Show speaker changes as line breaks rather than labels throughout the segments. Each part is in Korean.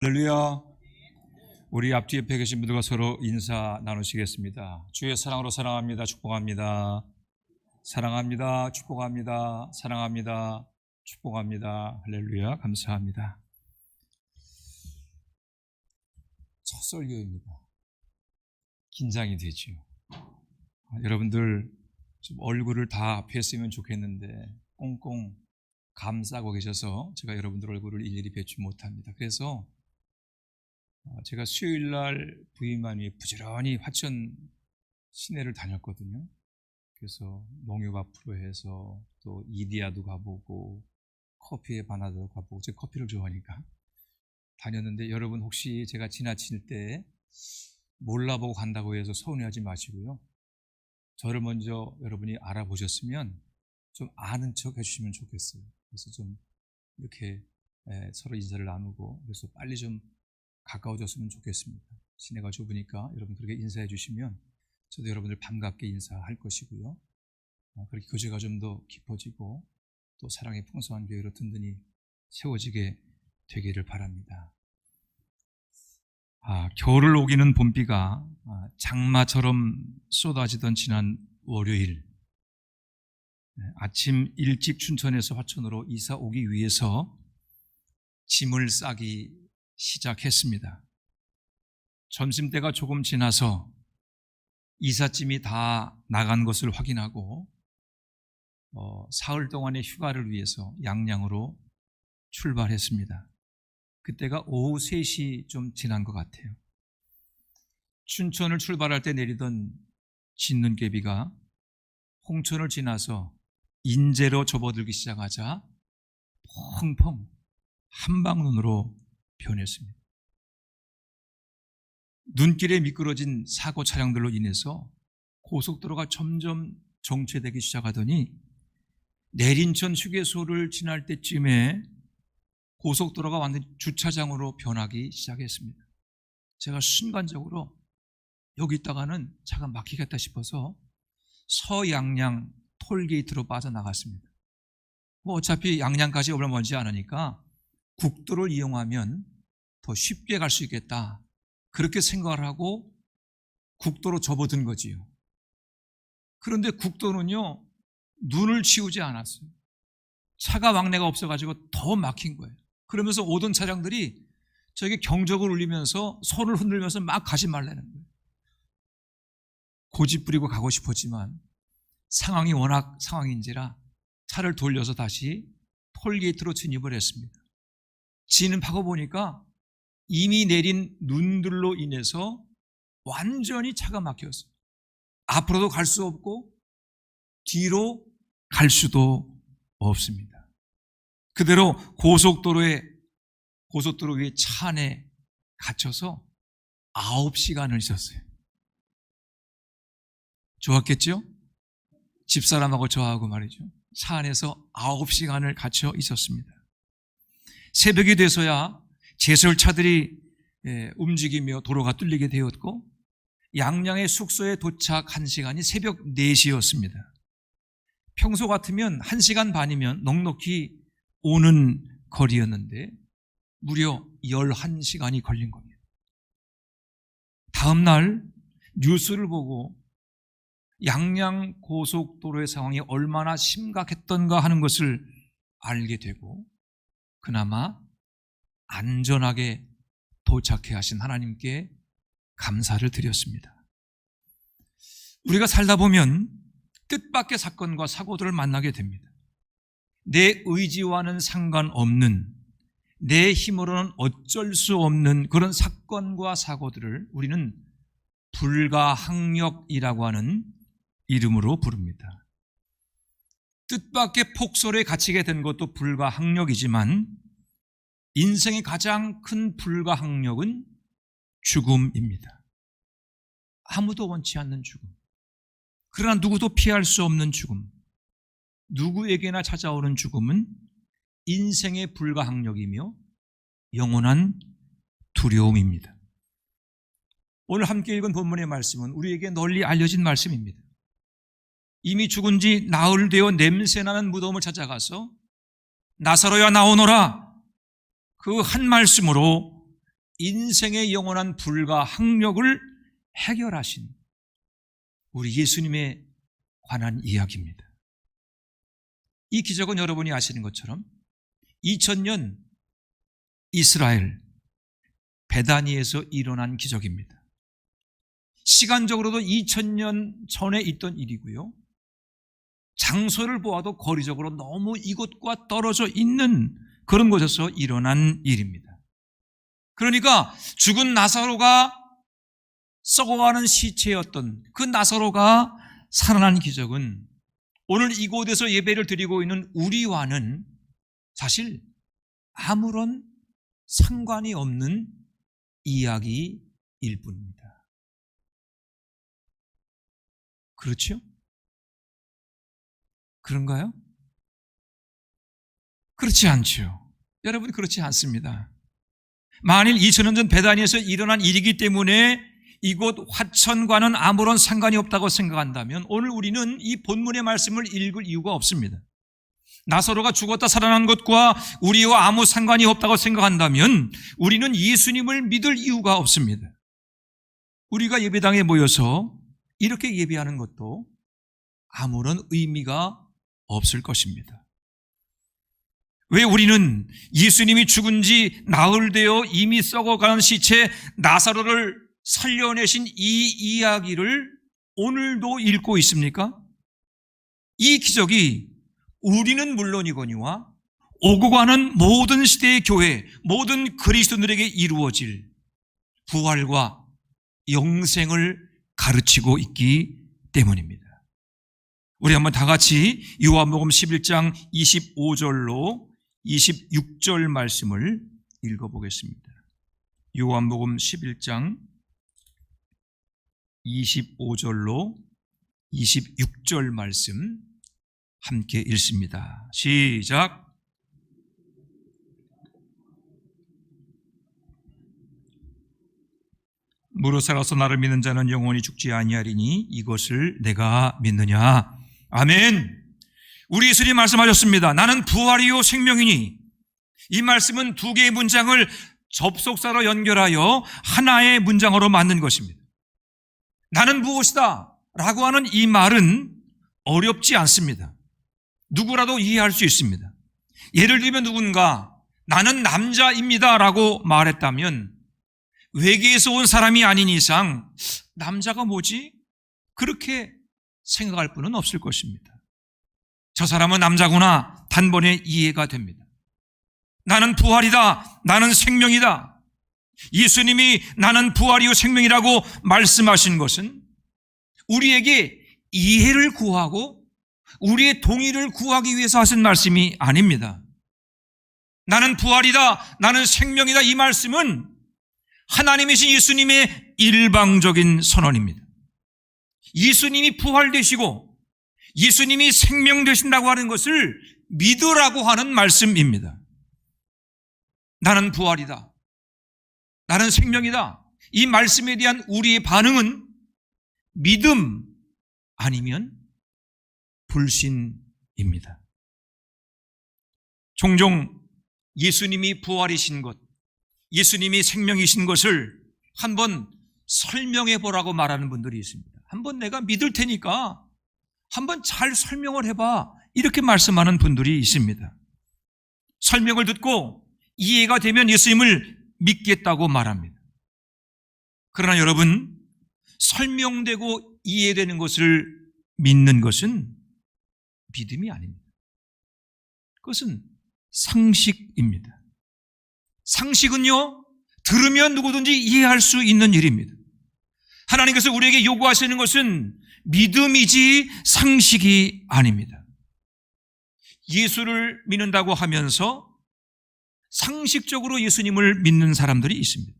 할렐루야. 우리 앞뒤 옆에 계신 분들과 서로 인사 나누시겠습니다. 주의 사랑으로 사랑합니다. 축복합니다. 사랑합니다. 축복합니다. 사랑합니다. 축복합니다. 할렐루야. 감사합니다. 첫 설교입니다. 긴장이 되죠. 여러분들 좀 얼굴을 다 뵀으면 좋겠는데 꽁꽁 감싸고 계셔서 제가 여러분들 얼굴을 일일이 뵙지 못합니다. 그래서 제가 수요일날 부임만 위해 부지런히 화천 시내를 다녔거든요. 그래서 농협 앞으로 해서 또 이디야도 가보고 커피에 바나다도 가보고, 제가 커피를 좋아하니까 다녔는데, 여러분 혹시 제가 지나칠 때 몰라보고 간다고 해서 서운해하지 마시고요. 저를 먼저 여러분이 알아보셨으면 좀 아는 척 해주시면 좋겠어요. 그래서 좀 이렇게 서로 인사를 나누고, 그래서 빨리 좀 가까워졌으면 좋겠습니다. 시내가 좁으니까 여러분 그렇게 인사해 주시면 저도 여러분들 반갑게 인사할 것이고요. 그렇게 교제가 좀 더 깊어지고 또 사랑의 풍성한 교회로 든든히 세워지게 되기를 바랍니다. 겨울을 오기는 봄비가 장마처럼 쏟아지던 지난 월요일, 아침 일찍 춘천에서 화천으로 이사 오기 위해서 짐을 싸기 시작했습니다. 점심때가 조금 지나서 이삿짐이 다 나간 것을 확인하고 사흘 동안의 휴가를 위해서 양양으로 출발했습니다. 그때가 오후 3시 좀 지난 것 같아요. 춘천을 출발할 때 내리던 진눈깨비가 홍천을 지나서 인제로 접어들기 시작하자 펑펑 한방눈으로 변했습니다. 눈길에 미끄러진 사고 차량들로 인해서 고속도로가 점점 정체되기 시작하더니 내린천 휴게소를 지날 때쯤에 고속도로가 완전히 주차장으로 변하기 시작했습니다. 제가 순간적으로 여기 있다가는 차가 막히겠다 싶어서 서양양 톨게이트로 빠져나갔습니다. 어차피 양양까지 얼마 멀지 않으니까 국도를 이용하면 더 쉽게 갈 수 있겠다, 그렇게 생각을 하고 국도로 접어든 거지요. 그런데 국도는요, 눈을 치우지 않았어요. 차가 왕래가 없어가지고 더 막힌 거예요. 그러면서 오던 차량들이 저에게 경적을 울리면서 손을 흔들면서 막 가지 말라는 거예요. 고집 부리고 가고 싶었지만 상황이 워낙 상황인지라 차를 돌려서 다시 톨게이트로 진입을 했습니다. 진입하고 보니까 이미 내린 눈들로 인해서 완전히 차가 막혔어요. 앞으로도 갈 수 없고 뒤로 갈 수도 없습니다. 그대로 고속도로 위에 차 안에 갇혀서 9시간을 있었어요. 좋았겠죠? 집사람하고 저하고 말이죠. 차 안에서 9시간을 갇혀 있었습니다. 새벽이 돼서야 제설차들이 움직이며 도로가 뚫리게 되었고, 양양의 숙소에 도착한 시간이 새벽 4시였습니다. 평소 같으면 1시간 반이면 넉넉히 오는 거리였는데 무려 11시간이 걸린 겁니다. 다음 날 뉴스를 보고 양양 고속도로의 상황이 얼마나 심각했던가 하는 것을 알게 되고, 그나마 안전하게 도착해 하신 하나님께 감사를 드렸습니다. 우리가 살다 보면 뜻밖의 사건과 사고들을 만나게 됩니다. 내 의지와는 상관없는, 내 힘으로는 어쩔 수 없는 그런 사건과 사고들을 우리는 불가항력이라고 하는 이름으로 부릅니다. 뜻밖의 폭설에 갇히게 된 것도 불가항력이지만 인생의 가장 큰 불가항력은 죽음입니다. 아무도 원치 않는 죽음, 그러나 누구도 피할 수 없는 죽음, 누구에게나 찾아오는 죽음은 인생의 불가항력이며 영원한 두려움입니다. 오늘 함께 읽은 본문의 말씀은 우리에게 널리 알려진 말씀입니다. 이미 죽은 지 나흘 되어 냄새나는 무덤을 찾아가서 나사로야 나오너라, 그 한 말씀으로 인생의 영원한 불과 학력을 해결하신 우리 예수님에 관한 이야기입니다. 이 기적은 여러분이 아시는 것처럼 2000년 이스라엘 베다니에서 일어난 기적입니다. 시간적으로도 2000년 전에 있던 일이고요. 장소를 보아도 거리적으로 너무 이곳과 떨어져 있는 그런 곳에서 일어난 일입니다. 그러니까 죽은 나사로가 썩어가는 시체였던 그 나사로가 살아난 기적은 오늘 이곳에서 예배를 드리고 있는 우리와는 사실 아무런 상관이 없는 이야기일 뿐입니다. 그렇죠? 그런가요? 그렇지 않죠. 여러분, 그렇지 않습니다. 만일 2000년 전 베다니에서 일어난 일이기 때문에 이곳 화천과는 아무런 상관이 없다고 생각한다면 오늘 우리는 이 본문의 말씀을 읽을 이유가 없습니다. 나사로가 죽었다 살아난 것과 우리와 아무 상관이 없다고 생각한다면 우리는 예수님을 믿을 이유가 없습니다. 우리가 예배당에 모여서 이렇게 예배하는 것도 아무런 의미가 없을 것입니다. 왜 우리는 예수님이 죽은 지 나흘 되어 이미 썩어가는 시체 나사로를 살려내신 이 이야기를 오늘도 읽고 있습니까? 이 기적이 우리는 물론이거니와 오고 가는 모든 시대의 교회, 모든 그리스도인들에게 이루어질 부활과 영생을 가르치고 있기 때문입니다. 우리 한번 다 같이 요한복음 11장 25절로 26절 말씀을 읽어보겠습니다. 요한복음 11장 25절로 26절 말씀 함께 읽습니다. 시작. 무릇 살아서 나를 믿는 자는 영원히 죽지 아니하리니 이것을 내가 믿느냐. 아멘. 우리 예수님 말씀하셨습니다. 나는 부활이요 생명이니. 이 말씀은 두 개의 문장을 접속사로 연결하여 하나의 문장으로 만든 것입니다. 나는 무엇이다 라고 하는 이 말은 어렵지 않습니다. 누구라도 이해할 수 있습니다. 예를 들면 누군가 나는 남자입니다 라고 말했다면 외계에서 온 사람이 아닌 이상 남자가 뭐지? 그렇게 생각할 분은 없을 것입니다. 저 사람은 남자구나 단번에 이해가 됩니다. 나는 부활이다. 나는 생명이다. 예수님이 나는 부활이요 생명이라고 말씀하신 것은 우리에게 이해를 구하고 우리의 동의를 구하기 위해서 하신 말씀이 아닙니다. 나는 부활이다. 나는 생명이다. 이 말씀은 하나님이신 예수님의 일방적인 선언입니다. 예수님이 부활되시고 예수님이 생명 되신다고 하는 것을 믿으라고 하는 말씀입니다. 나는 부활이다. 나는 생명이다. 이 말씀에 대한 우리의 반응은 믿음 아니면 불신입니다. 종종 예수님이 부활이신 것, 예수님이 생명이신 것을 한번 설명해 보라고 말하는 분들이 있습니다. 한번 내가 믿을 테니까 한번 잘 설명을 해봐. 이렇게 말씀하는 분들이 있습니다. 설명을 듣고 이해가 되면 예수님을 믿겠다고 말합니다. 그러나 여러분, 설명되고 이해되는 것을 믿는 것은 믿음이 아닙니다. 그것은 상식입니다. 상식은요, 들으면 누구든지 이해할 수 있는 일입니다. 하나님께서 우리에게 요구하시는 것은 믿음이지 상식이 아닙니다. 예수를 믿는다고 하면서 상식적으로 예수님을 믿는 사람들이 있습니다.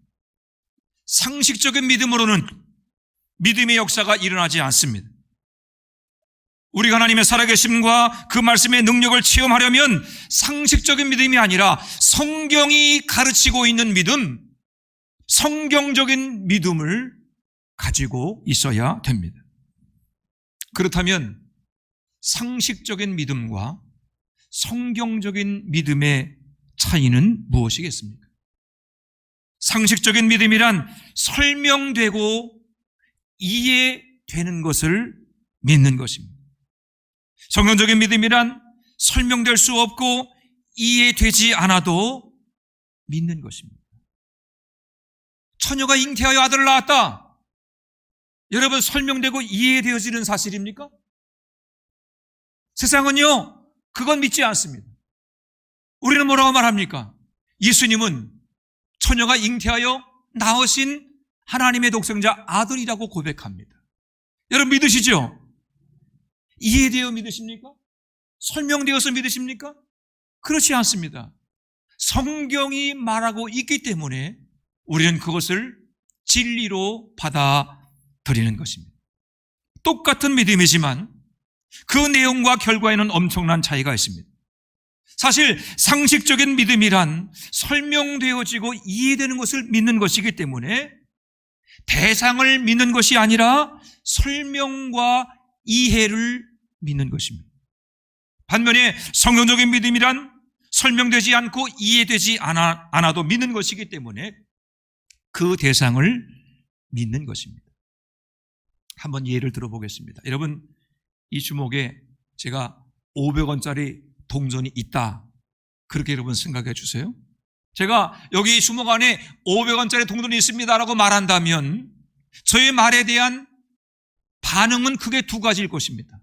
상식적인 믿음으로는 믿음의 역사가 일어나지 않습니다. 우리가 하나님의 살아계심과 그 말씀의 능력을 체험하려면 상식적인 믿음이 아니라 성경이 가르치고 있는 믿음, 성경적인 믿음을 가지고 있어야 됩니다. 그렇다면 상식적인 믿음과 성경적인 믿음의 차이는 무엇이겠습니까? 상식적인 믿음이란 설명되고 이해되는 것을 믿는 것입니다. 성경적인 믿음이란 설명될 수 없고 이해되지 않아도 믿는 것입니다. 처녀가 잉태하여 아들을 낳았다. 여러분, 설명되고 이해되어지는 사실입니까? 세상은요, 그건 믿지 않습니다. 우리는 뭐라고 말합니까? 예수님은 처녀가 잉태하여 낳으신 하나님의 독생자 아들이라고 고백합니다. 여러분 믿으시죠? 이해되어 믿으십니까? 설명되어서 믿으십니까? 그렇지 않습니다. 성경이 말하고 있기 때문에 우리는 그것을 진리로 받아들이는 것입니다. 똑같은 믿음이지만 그 내용과 결과에는 엄청난 차이가 있습니다. 사실 상식적인 믿음이란 설명되어지고 이해되는 것을 믿는 것이기 때문에 대상을 믿는 것이 아니라 설명과 이해를 믿는 것입니다. 반면에 성경적인 믿음이란 설명되지 않고 이해되지 않아도 믿는 것이기 때문에 그 대상을 믿는 것입니다. 한번 예를 들어보겠습니다. 여러분, 이 주목에 제가 500원짜리 동전이 있다, 그렇게 여러분 생각해 주세요. 제가 여기 주목 안에 500원짜리 동전이 있습니다라고 말한다면 저의 말에 대한 반응은 크게 두 가지일 것입니다.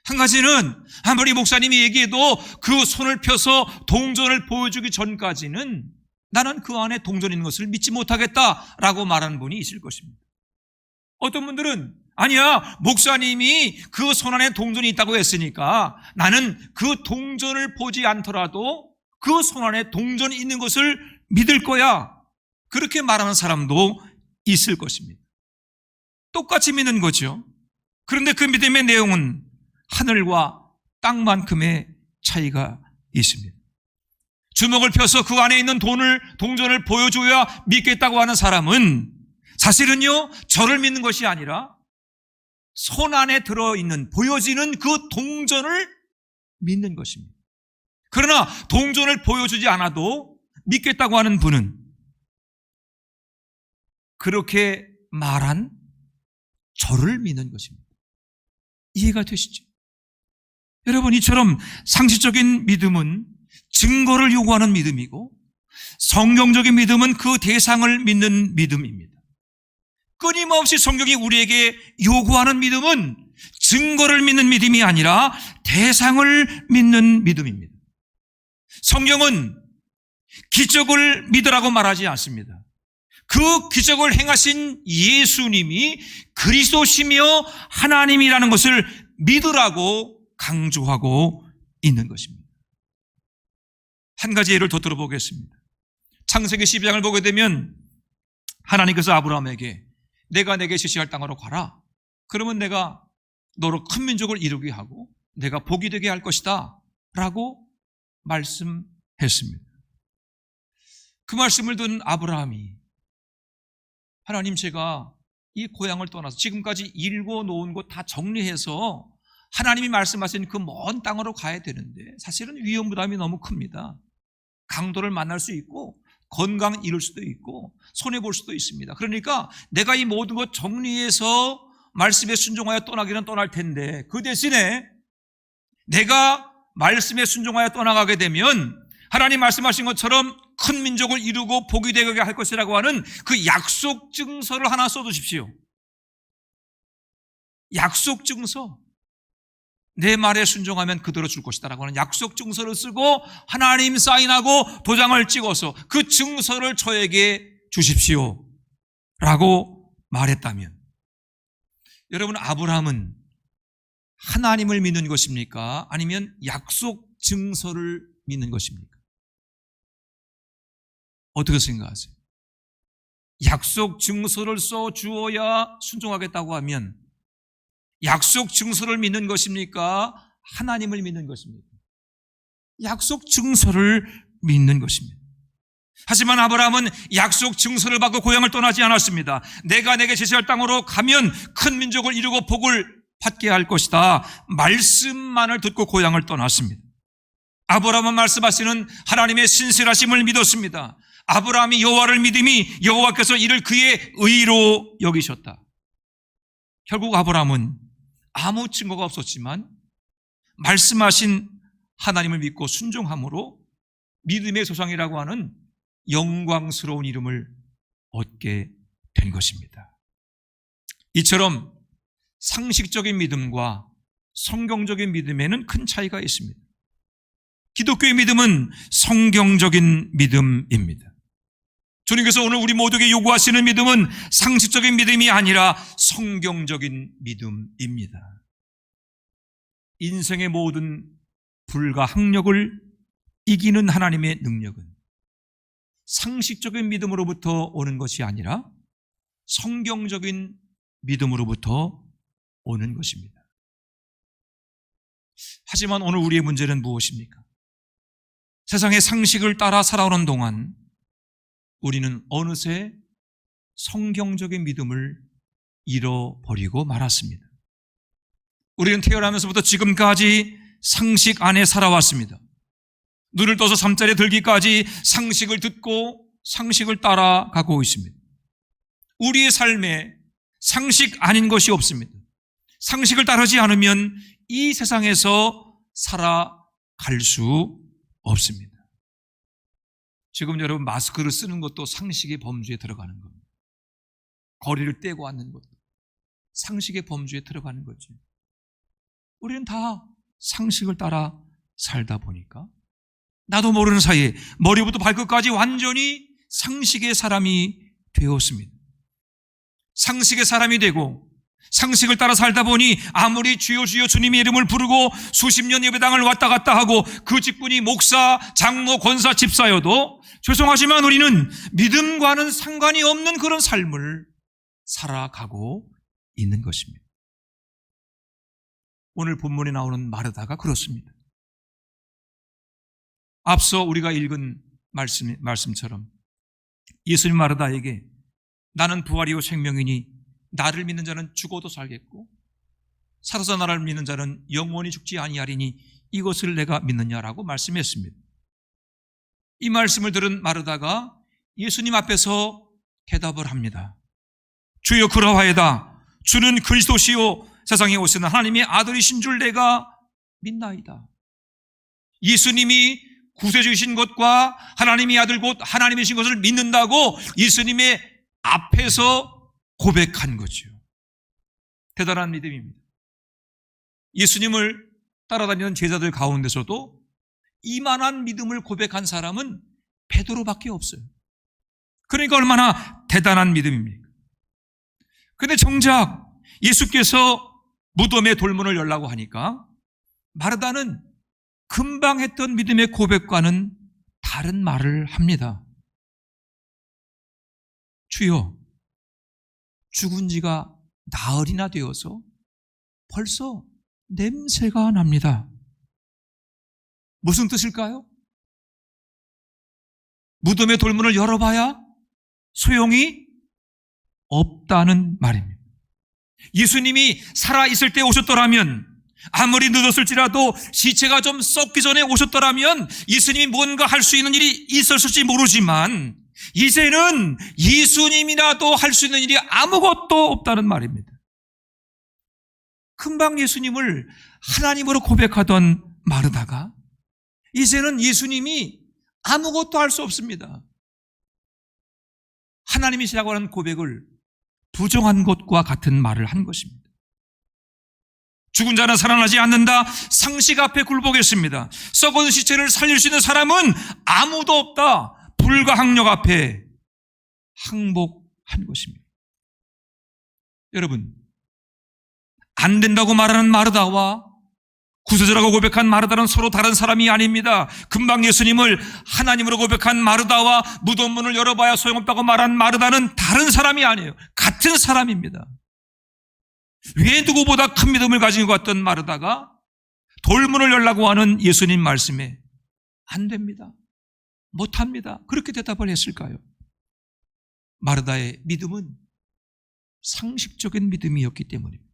한 가지는 아무리 목사님이 얘기해도 그 손을 펴서 동전을 보여주기 전까지는 나는 그 안에 동전이 있는 것을 믿지 못하겠다라고 말하는 분이 있을 것입니다. 어떤 분들은 아니야, 목사님이 그 손 안에 동전이 있다고 했으니까 나는 그 동전을 보지 않더라도 그 손 안에 동전이 있는 것을 믿을 거야, 그렇게 말하는 사람도 있을 것입니다. 똑같이 믿는 거죠. 그런데 그 믿음의 내용은 하늘과 땅만큼의 차이가 있습니다. 주먹을 펴서 그 안에 있는 동전을 보여줘야 믿겠다고 하는 사람은 사실은요, 저를 믿는 것이 아니라 손 안에 들어있는, 보여지는 그 동전을 믿는 것입니다. 그러나 동전을 보여주지 않아도 믿겠다고 하는 분은 그렇게 말한 저를 믿는 것입니다. 이해가 되시죠? 여러분, 이처럼 상식적인 믿음은 증거를 요구하는 믿음이고 성경적인 믿음은 그 대상을 믿는 믿음입니다. 끊임없이 성경이 우리에게 요구하는 믿음은 증거를 믿는 믿음이 아니라 대상을 믿는 믿음입니다. 성경은 기적을 믿으라고 말하지 않습니다. 그 기적을 행하신 예수님이 그리스도시며 하나님이라는 것을 믿으라고 강조하고 있는 것입니다. 한 가지 예를 더 들어보겠습니다. 창세기 12장을 보게 되면 하나님께서 아브라함에게 내가 내게 지시할 땅으로 가라. 그러면 내가 너로 큰 민족을 이루게 하고 내가 복이 되게 할 것이다 라고 말씀했습니다. 그 말씀을 듣는 아브라함이 하나님, 제가 이 고향을 떠나서 지금까지 일궈놓은 곳 다 정리해서 하나님이 말씀하신 그 먼 땅으로 가야 되는데 사실은 위험 부담이 너무 큽니다. 강도를 만날 수 있고 건강 잃을 수도 있고 손해볼 수도 있습니다. 그러니까 내가 이 모든 것 정리해서 말씀에 순종하여 떠나기는 떠날 텐데 그 대신에 내가 말씀에 순종하여 떠나가게 되면 하나님 말씀하신 것처럼 큰 민족을 이루고 복이 되게 할 것이라고 하는 그 약속 증서를 하나 써두십시오. 약속 증서. 내 말에 순종하면 그대로 줄 것이다 라고 하는 약속 증서를 쓰고 하나님 사인하고 도장을 찍어서 그 증서를 저에게 주십시오 라고 말했다면, 여러분, 아브라함은 하나님을 믿는 것입니까? 아니면 약속 증서를 믿는 것입니까? 어떻게 생각하세요? 약속 증서를 써 주어야 순종하겠다고 하면 약속 증서를 믿는 것입니까? 하나님을 믿는 것입니까? 약속 증서를 믿는 것입니다. 하지만 아브라함은 약속 증서를 받고 고향을 떠나지 않았습니다. 내가 내게 제시할 땅으로 가면 큰 민족을 이루고 복을 받게 할 것이다. 말씀만을 듣고 고향을 떠났습니다. 아브라함은 말씀하시는 하나님의 신실하심을 믿었습니다. 아브라함이 여호와를 믿음이 여호와께서 이를 그의 의로 여기셨다. 결국 아브라함은 아무 증거가 없었지만 말씀하신 하나님을 믿고 순종함으로 믿음의 조상이라고 하는 영광스러운 이름을 얻게 된 것입니다. 이처럼 상식적인 믿음과 성경적인 믿음에는 큰 차이가 있습니다. 기독교의 믿음은 성경적인 믿음입니다. 주님께서 오늘 우리 모두에게 요구하시는 믿음은 상식적인 믿음이 아니라 성경적인 믿음입니다. 인생의 모든 불가항력을 이기는 하나님의 능력은 상식적인 믿음으로부터 오는 것이 아니라 성경적인 믿음으로부터 오는 것입니다. 하지만 오늘 우리의 문제는 무엇입니까? 세상의 상식을 따라 살아오는 동안 우리는 어느새 성경적인 믿음을 잃어버리고 말았습니다. 우리는 태어나면서부터 지금까지 상식 안에 살아왔습니다. 눈을 떠서 잠자리에 들기까지 상식을 듣고 상식을 따라가고 있습니다. 우리의 삶에 상식 아닌 것이 없습니다. 상식을 따르지 않으면 이 세상에서 살아갈 수 없습니다. 지금 여러분 마스크를 쓰는 것도 상식의 범주에 들어가는 겁니다. 거리를 떼고 앉는 것도 상식의 범주에 들어가는 거죠. 우리는 다 상식을 따라 살다 보니까 나도 모르는 사이에 머리부터 발끝까지 완전히 상식의 사람이 되었습니다. 상식의 사람이 되고 상식을 따라 살다 보니 아무리 주여 주여 주님의 이름을 부르고 수십 년 예배당을 왔다 갔다 하고 그 직분이 목사, 장로, 권사, 집사여도 죄송하지만 우리는 믿음과는 상관이 없는 그런 삶을 살아가고 있는 것입니다. 오늘 본문에 나오는 마르다가 그렇습니다. 앞서 우리가 읽은 말씀처럼 예수님 마르다에게 나는 부활이요 생명이니 나를 믿는 자는 죽어도 살겠고 살아서 나를 믿는 자는 영원히 죽지 아니하리니 이것을 내가 믿느냐라고 말씀했습니다. 이 말씀을 들은 마르다가 예수님 앞에서 대답을 합니다. 주여 그러하이다. 주는 그리스도시요 세상에 오시는 하나님의 아들이신 줄 내가 믿나이다. 예수님이 구세주이신 것과 하나님의 아들 곧 하나님이신 것을 믿는다고 예수님의 앞에서 고백한 거죠. 대단한 믿음입니다. 예수님을 따라다니는 제자들 가운데서도 이만한 믿음을 고백한 사람은 베드로밖에 없어요. 그러니까 얼마나 대단한 믿음입니까? 그런데 정작 예수께서 무덤의 돌문을 열라고 하니까 마르다는 금방 했던 믿음의 고백과는 다른 말을 합니다. 주여, 죽은 지가 나흘이나 되어서 벌써 냄새가 납니다. 무슨 뜻일까요? 무덤의 돌문을 열어봐야 소용이 없다는 말입니다. 예수님이 살아있을 때 오셨더라면, 아무리 늦었을지라도 시체가 좀 썩기 전에 오셨더라면 예수님이 뭔가 할 수 있는 일이 있었을지 모르지만 이제는 예수님이라도 할 수 있는 일이 아무것도 없다는 말입니다. 금방 예수님을 하나님으로 고백하던 마르다가 이제는 예수님이 아무것도 할 수 없습니다. 하나님이시라고 하는 고백을 부정한 것과 같은 말을 한 것입니다. 죽은 자는 살아나지 않는다. 상식 앞에 굴복했습니다. 썩은 시체를 살릴 수 있는 사람은 아무도 없다. 불가항력 앞에 항복한 것입니다. 여러분, 안 된다고 말하는 마르다와 구세주라고 고백한 마르다는 서로 다른 사람이 아닙니다. 금방 예수님을 하나님으로 고백한 마르다와 무덤 문을 열어봐야 소용없다고 말한 마르다는 다른 사람이 아니에요. 같은 사람입니다. 왜 누구보다 큰 믿음을 가지고 갔던 마르다가 돌문을 열라고 하는 예수님 말씀에 안 됩니다, 못합니다, 그렇게 대답을 했을까요? 마르다의 믿음은 상식적인 믿음이었기 때문입니다.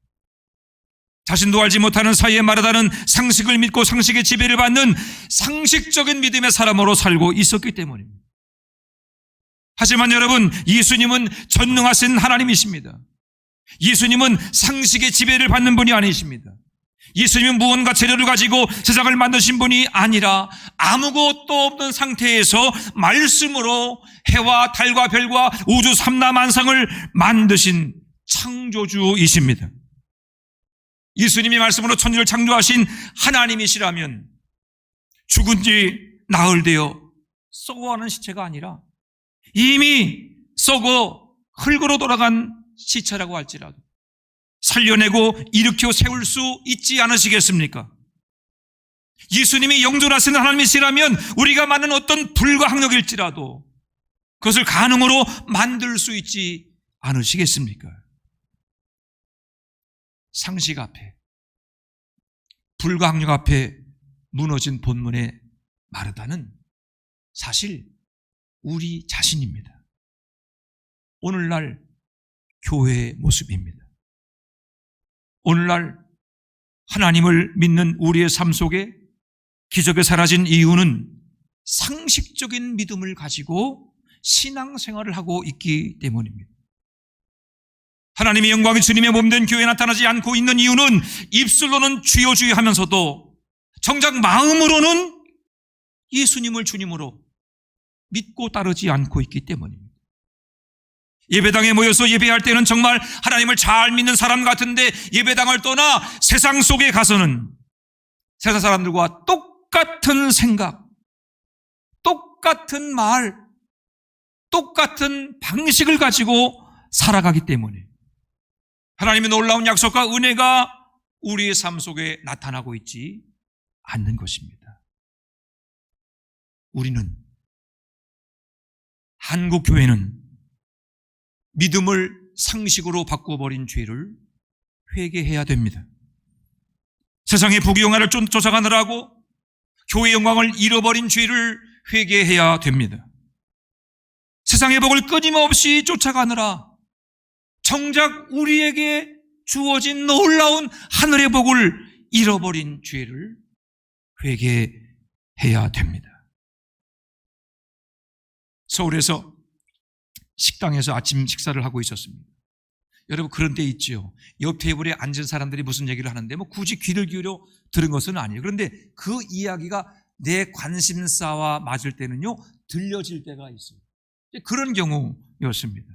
자신도 알지 못하는 사이에 마르다는 상식을 믿고 상식의 지배를 받는 상식적인 믿음의 사람으로 살고 있었기 때문입니다. 하지만 여러분, 예수님은 전능하신 하나님이십니다. 예수님은 상식의 지배를 받는 분이 아니십니다. 예수님은 무언가 재료를 가지고 세상을 만드신 분이 아니라 아무것도 없는 상태에서 말씀으로 해와 달과 별과 우주 삼라만상을 만드신 창조주이십니다. 예수님이 말씀으로 천지를 창조하신 하나님이시라면 죽은 지 나흘 되어 썩어가는 시체가 아니라 이미 썩어 흙으로 돌아간 시체라고 할지라도 살려내고 일으켜 세울 수 있지 않으시겠습니까? 예수님이 영존하시는 하나님이시라면 우리가 만든 어떤 불가항력일지라도 그것을 가능으로 만들 수 있지 않으시겠습니까? 상식 앞에, 불가항력 앞에 무너진 본문의 마르다는 사실 우리 자신입니다. 오늘날 교회의 모습입니다. 오늘날 하나님을 믿는 우리의 삶 속에 기적이 사라진 이유는 상식적인 믿음을 가지고 신앙생활을 하고 있기 때문입니다. 하나님의 영광이 주님의 몸된 교회에 나타나지 않고 있는 이유는 입술로는 주여 주여 하면서도 정작 마음으로는 예수님을 주님으로 믿고 따르지 않고 있기 때문입니다. 예배당에 모여서 예배할 때는 정말 하나님을 잘 믿는 사람 같은데 예배당을 떠나 세상 속에 가서는 세상 사람들과 똑같은 생각, 똑같은 말, 똑같은 방식을 가지고 살아가기 때문에 하나님의 놀라운 약속과 은혜가 우리의 삶 속에 나타나고 있지 않는 것입니다. 우리는, 한국교회는 믿음을 상식으로 바꿔버린 죄를 회개해야 됩니다. 세상의 부귀영화를 쫓아가느라고 교회의 영광을 잃어버린 죄를 회개해야 됩니다. 세상의 복을 끊임없이 쫓아가느라 정작 우리에게 주어진 놀라운 하늘의 복을 잃어버린 죄를 회개해야 됩니다. 서울에서 식당에서 아침 식사를 하고 있었습니다. 여러분, 그런 데 있죠. 옆 테이블에 앉은 사람들이 무슨 얘기를 하는데 굳이 귀를 기울여 들은 것은 아니에요. 그런데 그 이야기가 내 관심사와 맞을 때는요, 들려질 때가 있어요. 그런 경우였습니다.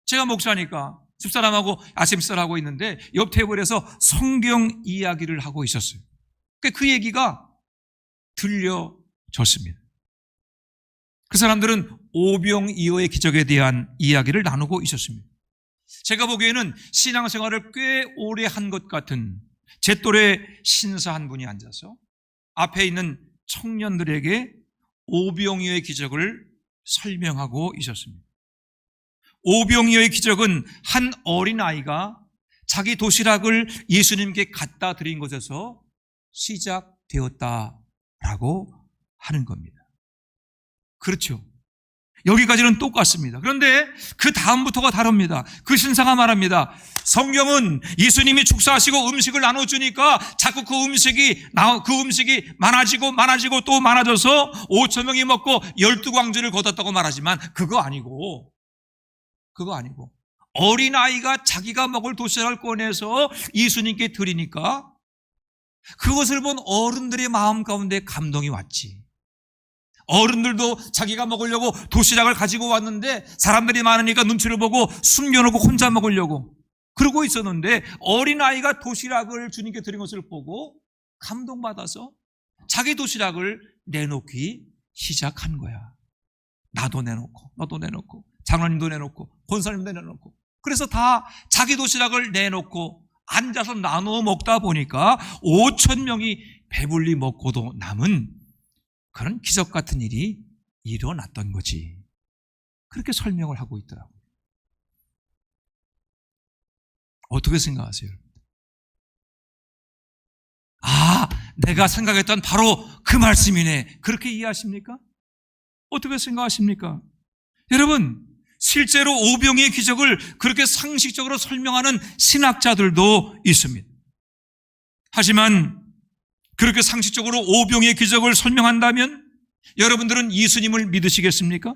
제가 목사니까 집사람하고 아침 식사를 하고 있는데 옆 테이블에서 성경 이야기를 하고 있었어요. 그 얘기가 들려졌습니다. 그 사람들은 오병이어의 기적에 대한 이야기를 나누고 있었습니다. 제가 보기에는 신앙생활을 꽤 오래 한 것 같은 제 또래 신사 한 분이 앉아서 앞에 있는 청년들에게 오병이어의 기적을 설명하고 있었습니다. 오병이어의 기적은 한 어린아이가 자기 도시락을 예수님께 갖다 드린 것에서 시작되었다라고 하는 겁니다. 그렇죠. 여기까지는 똑같습니다. 그런데 그 다음부터가 다릅니다. 그 신사가 말합니다. 성경은 예수님이 축사하시고 음식을 나눠주니까 자꾸 그 음식이 많아지고 또 많아져서 5천 명이 먹고 12광주를 거뒀다고 말하지만 그거 아니고 어린아이가 자기가 먹을 도시락을 꺼내서 예수님께 드리니까 그것을 본 어른들의 마음 가운데 감동이 왔지. 어른들도 자기가 먹으려고 도시락을 가지고 왔는데 사람들이 많으니까 눈치를 보고 숨겨놓고 혼자 먹으려고 그러고 있었는데 어린아이가 도시락을 주님께 드린 것을 보고 감동받아서 자기 도시락을 내놓기 시작한 거야. 나도 내놓고 너도 내놓고 장로님도 내놓고 권사님도 내놓고 그래서 다 자기 도시락을 내놓고 앉아서 나누어 먹다 보니까 5천 명이 배불리 먹고도 남은 그런 기적 같은 일이 일어났던 거지. 그렇게 설명을 하고 있더라고요. 어떻게 생각하세요? 아, 내가 생각했던 바로 그 말씀이네. 그렇게 이해하십니까? 어떻게 생각하십니까? 여러분, 실제로 오병이의 기적을 그렇게 상식적으로 설명하는 신학자들도 있습니다. 하지만 그렇게 상식적으로 오병이의 기적을 설명한다면 여러분들은 예수님을 믿으시겠습니까?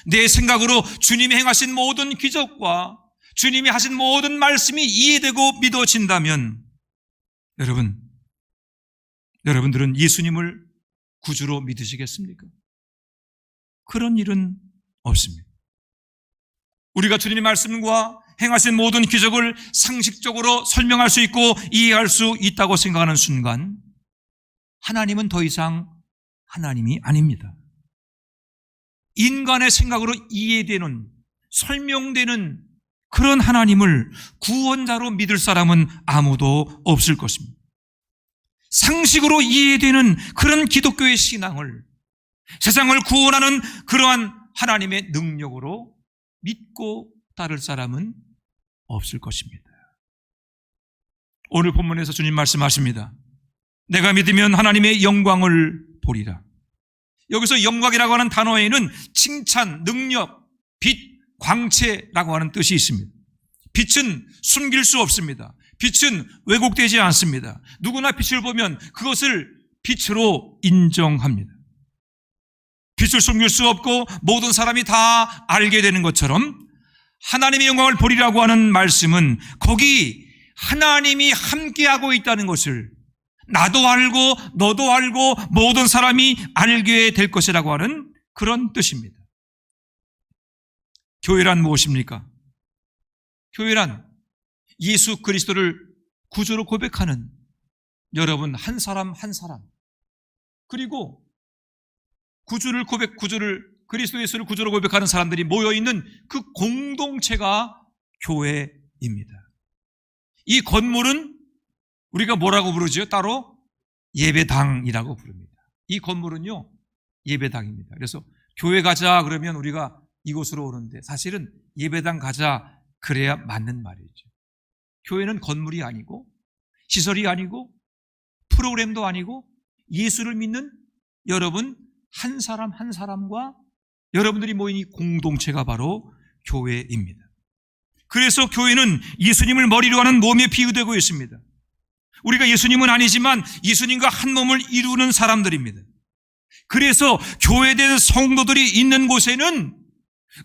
내 생각으로 주님이 행하신 모든 기적과 주님이 하신 모든 말씀이 이해되고 믿어진다면 여러분들은 예수님을 구주로 믿으시겠습니까? 그런 일은 없습니다. 우리가 주님의 말씀과 행하신 모든 기적을 상식적으로 설명할 수 있고 이해할 수 있다고 생각하는 순간 하나님은 더 이상 하나님이 아닙니다. 인간의 생각으로 이해되는, 설명되는 그런 하나님을 구원자로 믿을 사람은 아무도 없을 것입니다. 상식으로 이해되는 그런 기독교의 신앙을, 세상을 구원하는 그러한 하나님의 능력으로 믿고 따를 사람은 없을 것입니다. 오늘 본문에서 주님 말씀하십니다. 내가 믿으면 하나님의 영광을 보리라. 여기서 영광이라고 하는 단어에는 칭찬, 능력, 빛, 광채라고 하는 뜻이 있습니다. 빛은 숨길 수 없습니다. 빛은 왜곡되지 않습니다. 누구나 빛을 보면 그것을 빛으로 인정합니다. 빛을 숨길 수 없고 모든 사람이 다 알게 되는 것처럼 하나님의 영광을 보리라고 하는 말씀은 거기 하나님이 함께하고 있다는 것을 나도 알고 너도 알고 모든 사람이 알게 될 것이라고 하는 그런 뜻입니다. 교회란 무엇입니까? 교회란 예수 그리스도를 구주로 고백하는 여러분 한 사람 한 사람, 그리고 그리스도 예수를 구주로 고백하는 사람들이 모여있는 그 공동체가 교회입니다. 이 건물은 우리가 뭐라고 부르죠? 따로 예배당이라고 부릅니다. 이 건물은요, 예배당입니다. 그래서 교회 가자 그러면 우리가 이곳으로 오는데 사실은 예배당 가자 그래야 맞는 말이죠. 교회는 건물이 아니고 시설이 아니고 프로그램도 아니고 예수를 믿는 여러분 한 사람 한 사람과 여러분들이 모인 이 공동체가 바로 교회입니다. 그래서 교회는 예수님을 머리로 하는 몸에 비유되고 있습니다. 우리가 예수님은 아니지만 예수님과 한 몸을 이루는 사람들입니다. 그래서 교회된 성도들이 있는 곳에는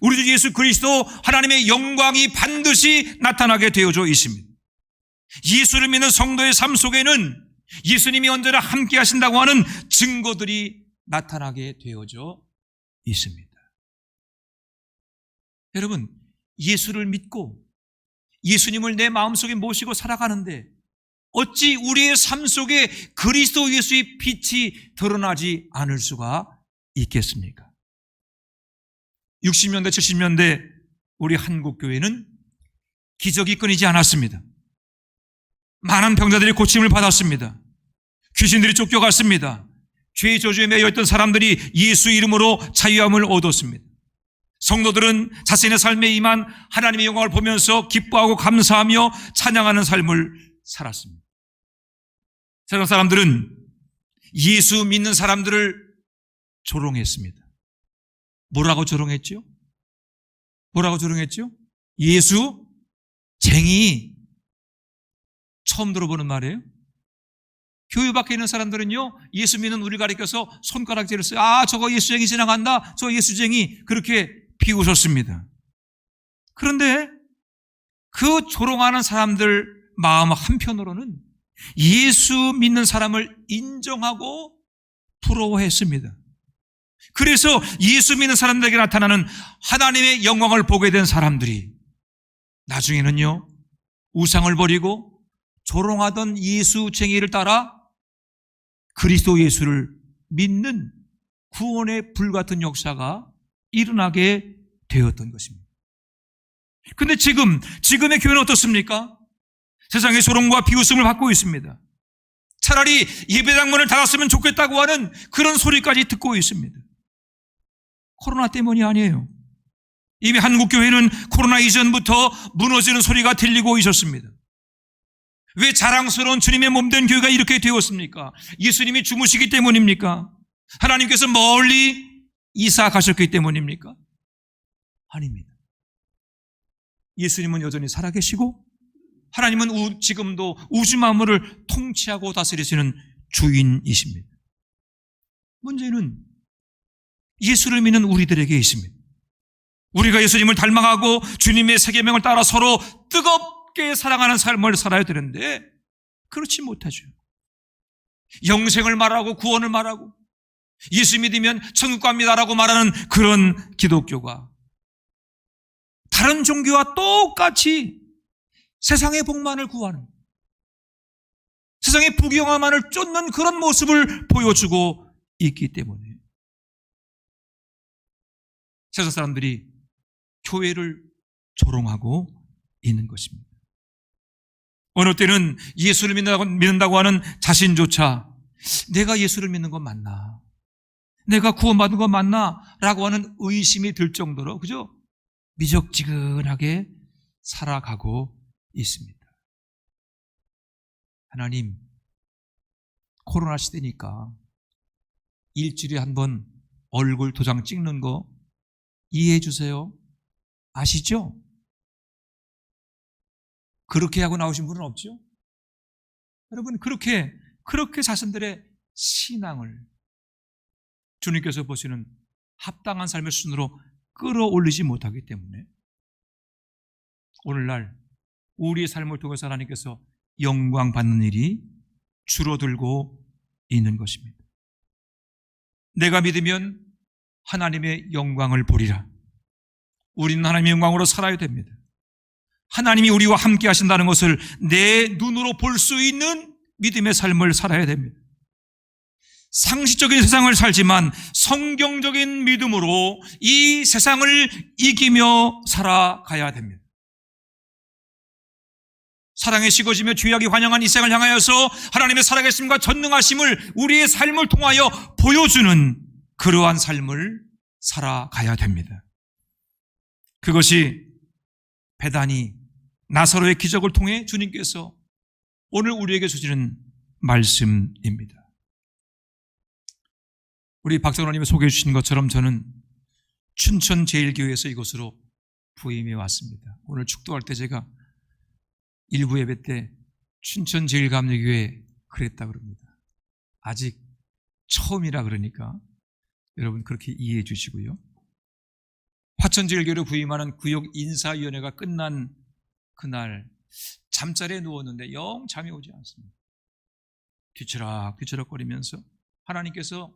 우리 주 예수 그리스도 하나님의 영광이 반드시 나타나게 되어져 있습니다. 예수를 믿는 성도의 삶 속에는 예수님이 언제나 함께 하신다고 하는 증거들이 나타나게 되어져 있습니다. 여러분, 예수를 믿고 예수님을 내 마음속에 모시고 살아가는데 어찌 우리의 삶 속에 그리스도 예수의 빛이 드러나지 않을 수가 있겠습니까? 60년대, 70년대 우리 한국교회는 기적이 끊이지 않았습니다. 많은 병자들이 고침을 받았습니다. 귀신들이 쫓겨갔습니다. 죄의 저주에 매여있던 사람들이 예수 이름으로 자유함을 얻었습니다. 성도들은 자신의 삶에 임한 하나님의 영광을 보면서 기뻐하고 감사하며 찬양하는 삶을 살았습니다. 세상 사람들은 예수 믿는 사람들을 조롱했습니다. 뭐라고 조롱했죠? 예수 쟁이. 처음 들어보는 말이에요. 교회 밖에 있는 사람들은요, 예수 믿는 우리를 가리켜서 손가락질을 써요. 아, 저거 예수쟁이 지나간다. 저 예수쟁이. 그렇게 비웃었습니다. 그런데 그 조롱하는 사람들 마음 한편으로는 예수 믿는 사람을 인정하고 부러워했습니다. 그래서 예수 믿는 사람들에게 나타나는 하나님의 영광을 보게 된 사람들이 나중에는요, 우상을 버리고 조롱하던 예수쟁이를 따라 그리스도 예수를 믿는 구원의 불같은 역사가 일어나게 되었던 것입니다. 그런데 지금의 교회는 어떻습니까? 세상의 조롱과 비웃음을 받고 있습니다. 차라리 예배당 문을 닫았으면 좋겠다고 하는 그런 소리까지 듣고 있습니다. 코로나 때문이 아니에요. 이미 한국교회는 코로나 이전부터 무너지는 소리가 들리고 있었습니다. 왜 자랑스러운 주님의 몸된 교회가 이렇게 되었습니까? 예수님이 주무시기 때문입니까? 하나님께서 멀리 이사 가셨기 때문입니까? 아닙니다. 예수님은 여전히 살아계시고 하나님은 지금도 우주 만물을 통치하고 다스리시는 주인이십니다. 문제는 예수를 믿는 우리들에게 있습니다. 우리가 예수님을 닮아가고 주님의 세계명을 따라 서로 뜨겁게 사랑하는 삶을 살아야 되는데 그렇지 못하죠. 영생을 말하고 구원을 말하고 예수 믿으면 천국 갑니다라고 말하는 그런 기독교가 다른 종교와 똑같이 세상의 복만을 구하는, 세상의 부귀영화만을 쫓는 그런 모습을 보여주고 있기 때문에 세상 사람들이 교회를 조롱하고 있는 것입니다. 어느 때는 예수를 믿는다고 하는 자신조차 내가 예수를 믿는 건 맞나? 내가 구원받은 건 맞나? 라고 하는 의심이 들 정도로 그죠? 미적지근하게 살아가고 있습니다. 하나님, 코로나 시대니까 일주일에 한 번 얼굴 도장 찍는 거 이해해 주세요. 아시죠? 그렇게 하고 나오신 분은 없죠? 여러분, 그렇게 자신들의 신앙을 주님께서 보시는 합당한 삶의 수준으로 끌어올리지 못하기 때문에 오늘날 우리의 삶을 통해서 하나님께서 영광 받는 일이 줄어들고 있는 것입니다. 내가 믿으면 하나님의 영광을 보리라. 우리는 하나님의 영광으로 살아야 됩니다. 하나님이 우리와 함께 하신다는 것을 내 눈으로 볼 수 있는 믿음의 삶을 살아야 됩니다. 상식적인 세상을 살지만 성경적인 믿음으로 이 세상을 이기며 살아가야 됩니다. 사랑에 식어지며 죄악이 환영한 이 세상을 향하여서 하나님의 살아계심과 전능하심을 우리의 삶을 통하여 보여주는 그러한 삶을 살아가야 됩니다. 그것이 베다니 나사로의 기적을 통해 주님께서 오늘 우리에게 주시는 말씀입니다. 우리 박정호님이 소개해 주신 것처럼 저는 춘천제일교회에서 이곳으로 부임해 왔습니다. 오늘 축도할 때 제가 일부 예배 때 춘천제일감리교회 그랬다 그럽니다. 아직 처음이라 그러니까 여러분 그렇게 이해해 주시고요. 화천제일교회로 부임하는 구역 인사위원회가 끝난 그날 잠자리에 누웠는데 영 잠이 오지 않습니다. 뒤처락거리면서 하나님께서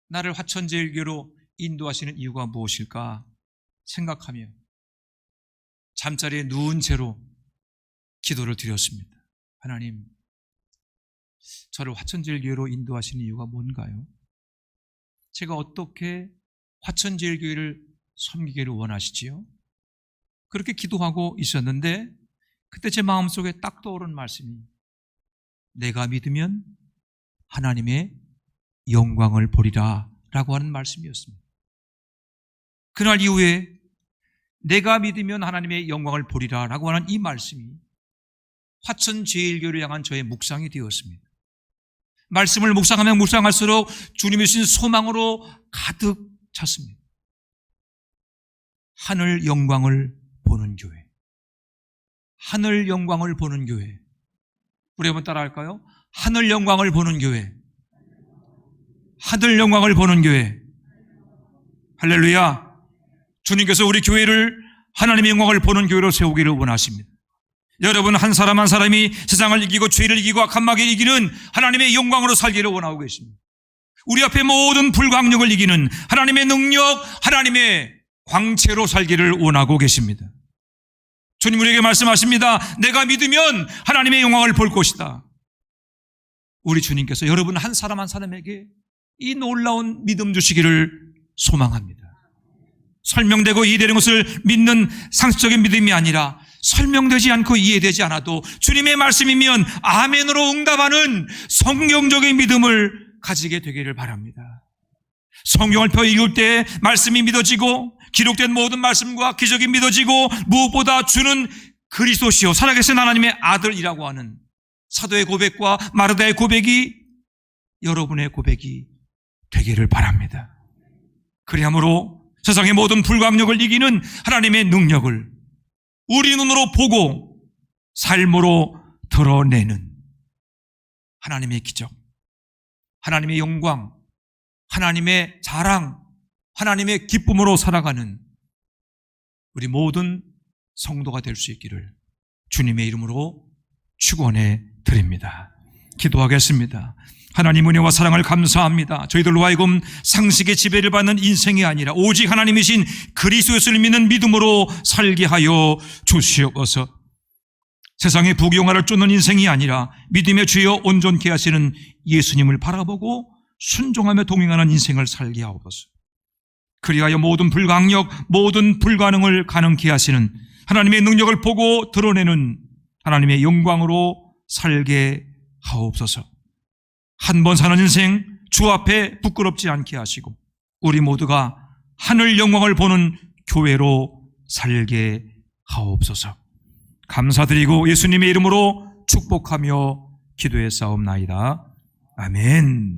나를 화천제일교회로 인도하시는 이유가 무엇일까 생각하며 잠자리에 누운 채로 기도를 드렸습니다. 하나님, 저를 화천제일교회로 인도하시는 이유가 뭔가요? 제가 어떻게 화천제일교회를 섬기기를 원하시지요? 그렇게 기도하고 있었는데 그때 제 마음속에 딱 떠오른 말씀이 내가 믿으면 하나님의 영광을 보리라 라고 하는 말씀이었습니다. 그날 이후에 내가 믿으면 하나님의 영광을 보리라 라고 하는 이 말씀이 화천제일교회를 향한 저의 묵상이 되었습니다. 말씀을 묵상하면 묵상할수록 주님이 주신 소망으로 가득 찼습니다. 하늘 영광을 보는 교회, 하늘 영광을 보는 교회. 우리 한번 따라 할까요? 하늘 영광을 보는 교회, 하늘 영광을 보는 교회. 할렐루야. 주님께서 우리 교회를 하나님의 영광을 보는 교회로 세우기를 원하십니다. 여러분 한 사람 한 사람이 세상을 이기고 죄를 이기고 악한 마귀를 이기는 하나님의 영광으로 살기를 원하고 계십니다. 우리 앞에 모든 불광력을 이기는 하나님의 능력, 하나님의 광채로 살기를 원하고 계십니다. 주님 우리에게 말씀하십니다. 내가 믿으면 하나님의 영광을 볼 것이다. 우리 주님께서 여러분 한 사람 한 사람에게 이 놀라운 믿음 주시기를 소망합니다. 설명되고 이해되는 것을 믿는 상식적인 믿음이 아니라 설명되지 않고 이해되지 않아도 주님의 말씀이면 아멘으로 응답하는 성경적인 믿음을 가지게 되기를 바랍니다. 성경을 펴 읽을 때 말씀이 믿어지고 기록된 모든 말씀과 기적이 믿어지고 무엇보다 주는 그리스도시요 살아계신 하나님의 아들이라고 하는 사도의 고백과 마르다의 고백이 여러분의 고백이 되기를 바랍니다. 그리함으로 세상의 모든 불광력을 이기는 하나님의 능력을 우리 눈으로 보고 삶으로 드러내는 하나님의 기적, 하나님의 영광, 하나님의 자랑, 하나님의 기쁨으로 살아가는 우리 모든 성도가 될 수 있기를 주님의 이름으로 축원해 드립니다. 기도하겠습니다. 하나님 은혜와 사랑을 감사합니다. 저희들로 하여금 상식의 지배를 받는 인생이 아니라 오직 하나님이신 그리스도 예수를 믿는 믿음으로 살게 하여 주시옵소서. 세상의 부귀영화를 쫓는 인생이 아니라 믿음의 주여 온전케 하시는 예수님을 바라보고 순종하며 동행하는 인생을 살게 하옵소서. 그리하여 모든 불강력, 모든 불가능을 가능케 하시는 하나님의 능력을 보고 드러내는 하나님의 영광으로 살게 하옵소서. 한 번 사는 인생 주 앞에 부끄럽지 않게 하시고 우리 모두가 하늘 영광을 보는 교회로 살게 하옵소서. 감사드리고 예수님의 이름으로 축복하며 기도했사옵나이다. 아멘.